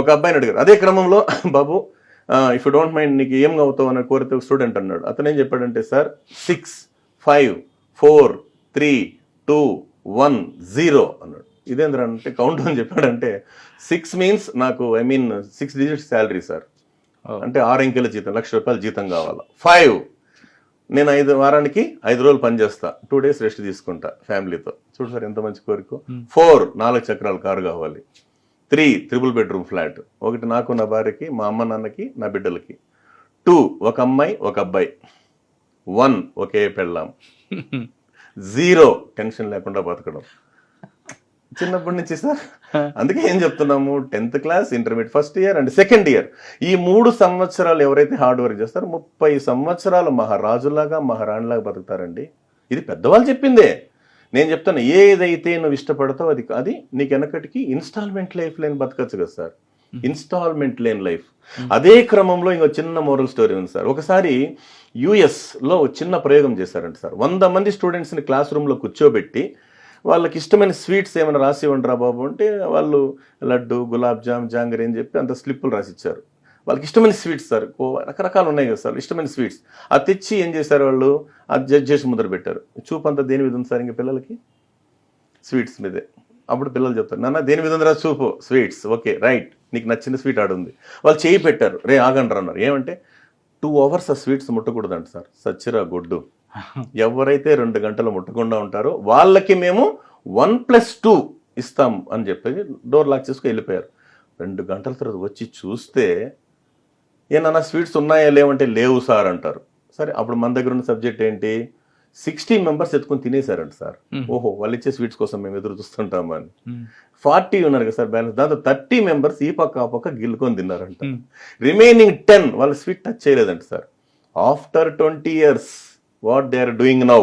ఒక అబ్బాయిని అడిగారు. అదే క్రమంలో బాబు ఇఫ్ యూ డోంట్ మైండ్ నీకు ఏం అవుతావు అని కోరితే ఒక స్టూడెంట్ అన్నాడు. అతను ఏం చెప్పాడంటే, సార్ 6 5 4 3 2 1 0 అన్నాడు. ఇదేంద్ర అంటే కౌంట్ అని చెప్పాడంటే 6 మీన్స్ నాకు 6 డిజిట్స్ శాలరీ సార్, అంటే 6 అంకెల జీతం, ₹1,00,000 జీతం కావాలా. 5 నేను 5 వారానికి 5 రోజులు పని చేస్తా, 2 days రెస్ట్ తీసుకుంటా ఫ్యామిలీతో. చూడు సార్ ఎంత మంచి కోరిక. 4 4 చక్రాల కారు కావాలి. 3 3 bedroom ఫ్లాట్, ఒకటి నాకు నా భార్యకి, మా అమ్మ నాన్నకి, నా బిడ్డలకి. 2 ఒక అమ్మాయి ఒక అబ్బాయి. 1 ఒకే పెళ్ళాం. 0 టెన్షన్ లేకుండా బతకడం. చిన్నప్పటి నుంచి సార్, అందుకే ఏం చెప్తున్నాము, 10th class, intermediate first year and second year, ఈ 3 సంవత్సరాలు ఎవరైతే హార్డ్ వర్క్ చేస్తారో 30 సంవత్సరాలు మహారాజులాగా మహారాణిలాగా బతుకుతారండి. ఇది పెద్దవాళ్ళు చెప్పిందే. నేను చెప్తాను, ఏదైతే నువ్వు ఇష్టపడతావు అది నీకు వెనకటికి ఇన్స్టాల్మెంట్ లైఫ్ లేని బతకచ్చు కదా సార్, ఇన్స్టాల్మెంట్ లేని లైఫ్. అదే క్రమంలో ఇంకో చిన్న మోరల్ స్టోరీ ఉంది సార్. ఒకసారి యుఎస్లో చిన్న ప్రయోగం చేశారంట సార్. 100 మంది స్టూడెంట్స్ని క్లాస్ రూమ్లో కూర్చోబెట్టి వాళ్ళకి ఇష్టమైన స్వీట్స్ ఏమైనా రాసి ఇవ్వండిరా బాబు అంటే వాళ్ళు లడ్డు, గులాబ్ జామ్, జాంగరీ అని చెప్పి అంత స్లిప్పులు రాసిచ్చారు. వాళ్ళకి ఇష్టమైన స్వీట్స్ సార్, రకరకాలు ఉన్నాయి కదా సార్ ఇష్టమైన స్వీట్స్. అది తెచ్చి ఏం చేశారు వాళ్ళు, అది జడ్జ్ చేసి ముద్ర పెట్టారు. చూపు అంతా దేని మీద ఉంది సార్ ఇంకా పిల్లలకి? స్వీట్స్ మీదే. అప్పుడు పిల్లలు చెప్తారు, నాన్న దేని మీద ఉందిరా చూపు? స్వీట్స్. ఓకే రైట్, నీకు నచ్చిన స్వీట్ ఆడుంది. వాళ్ళు చేయి పెట్టారు, రే ఆగండి అన్నారు. ఏమంటే 2 hours ఆ స్వీట్స్ ముట్టకూడదంట సార్. సచ్చిరా గొడ్డు, ఎవరైతే 2 గంటలు ముట్టకుండా ఉంటారో వాళ్ళకి మేము 1+2 ఇస్తాం అని చెప్పి డోర్ లాక్ చేసుకుని వెళ్ళిపోయారు. 2 గంటల తర్వాత వచ్చి చూస్తే, ఏమన్నా స్వీట్స్ ఉన్నాయా లేవంటే లేవు సార్ అంటారు. సరే, అప్పుడు మన దగ్గర ఉన్న సబ్జెక్ట్ ఏంటి, 60 members ఎత్తుకొని తినేశారంట సార్. ఓహో, వాళ్ళు ఇచ్చే స్వీట్స్ కోసం మేము ఎదురు చూస్తుంటామా అని. 40 ఉన్నారు కదా సార్ బ్యాలెన్స్, దాంతో 30 members ఈ పక్క ఆ పక్క గిల్లుకొని తిన్నారంట. రిమైనింగ్ 10 వాళ్ళు స్వీట్ టచ్ చేయలేదంట sir. After 20 years what they are doing now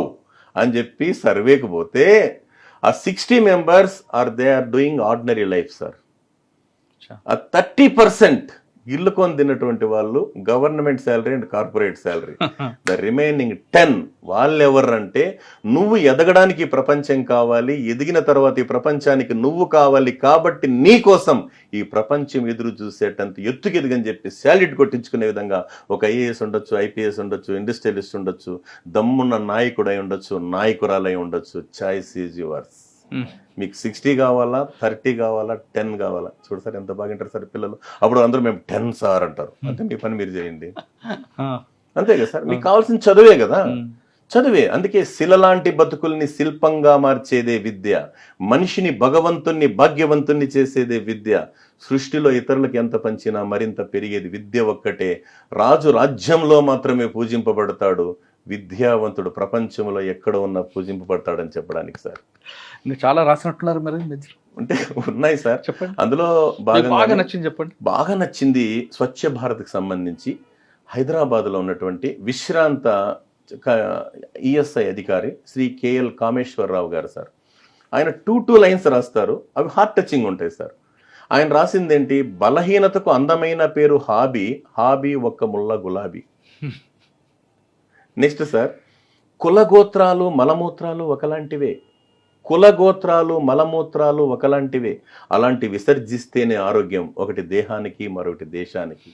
అని చెప్పి సర్వేకి పోతే ఆ 60 members they are doing ordinary life sir. ఆ 30% గిల్లుకొని తిన్నటువంటి వాళ్ళు government salary and corporate salary. The remaining 10 వాళ్ళు ఎవరంటే, నువ్వు ఎదగడానికి ప్రపంచం కావాలి, ఎదిగిన తర్వాత ఈ ప్రపంచానికి నువ్వు కావాలి, కాబట్టి నీ కోసం ఈ ప్రపంచం ఎదురు చూసేటంత ఎత్తుకు ఎదిగని చెప్పి శాలరీ కొట్టించుకునే విధంగా ఒక ఐఏఎస్ ఉండొచ్చు, ఐపీఎస్ ఉండొచ్చు, ఇండస్ట్రియలిస్ట్ ఉండొచ్చు, దమ్మున్న నాయకుడై ఉండొచ్చు, నాయకురాలై ఉండొచ్చు. Choice is yours. మీకు 60 కావాలా, 30 కావాలా, 10 కావాలా? చూడు సార్ ఎంత బాగా వింటారు సార్ పిల్లలు. అప్పుడు అందరూ మేము 10 సార్ అంటారు. అంటే మీ పని మీరు చేయండి, అంతే కదా సార్. మీకు కావాల్సిన చదువే కదా, చదువే. అందుకే శిలలాంటి బతుకుల్ని శిల్పంగా మార్చేదే విద్య, మనిషిని భగవంతుణ్ణి భాగ్యవంతుణ్ణి చేసేదే విద్య. సృష్టిలో ఇతరులకు ఎంత పంచినా మరింత పెరిగేది విద్య ఒక్కటే. రాజు రాజ్యంలో మాత్రమే పూజింపబడతాడు, విద్యావంతుడు ప్రపంచంలో ఎక్కడ ఉన్నా పూజింపబడతాడని చెప్పడానికి సార్. ఇంకా చాలా రాసినట్టున్నారు మరి. అంటే ఉన్నాయి సార్, చెప్పండి. అందులో బాగా నచ్చింది చెప్పండి. బాగా నచ్చింది స్వచ్ఛ భారత్కి సంబంధించి హైదరాబాద్లో ఉన్నటువంటి విశ్రాంత ఈఎస్ఐ అధికారి శ్రీ కేఎల్ కామేశ్వరరావు గారు సార్. ఆయన 2 lines రాస్తారు, అవి హార్ట్ టచింగ్ ఉంటాయి సార్. ఆయన రాసింది ఏంటి, బలహీనతకు అందమైన పేరు హాబీ, హాబీ ఒక్క ముళ్ళ గులాబీ. నెక్స్ట్ సార్, కులగోత్రాలు మలమూత్రాలు ఒకలాంటివే, కులగోత్రాలు మలమూత్రాలు ఒకలాంటివే, అలాంటి విసర్జిస్తేనే ఆరోగ్యం, ఒకటి దేహానికి మరొకటి దేశానికి.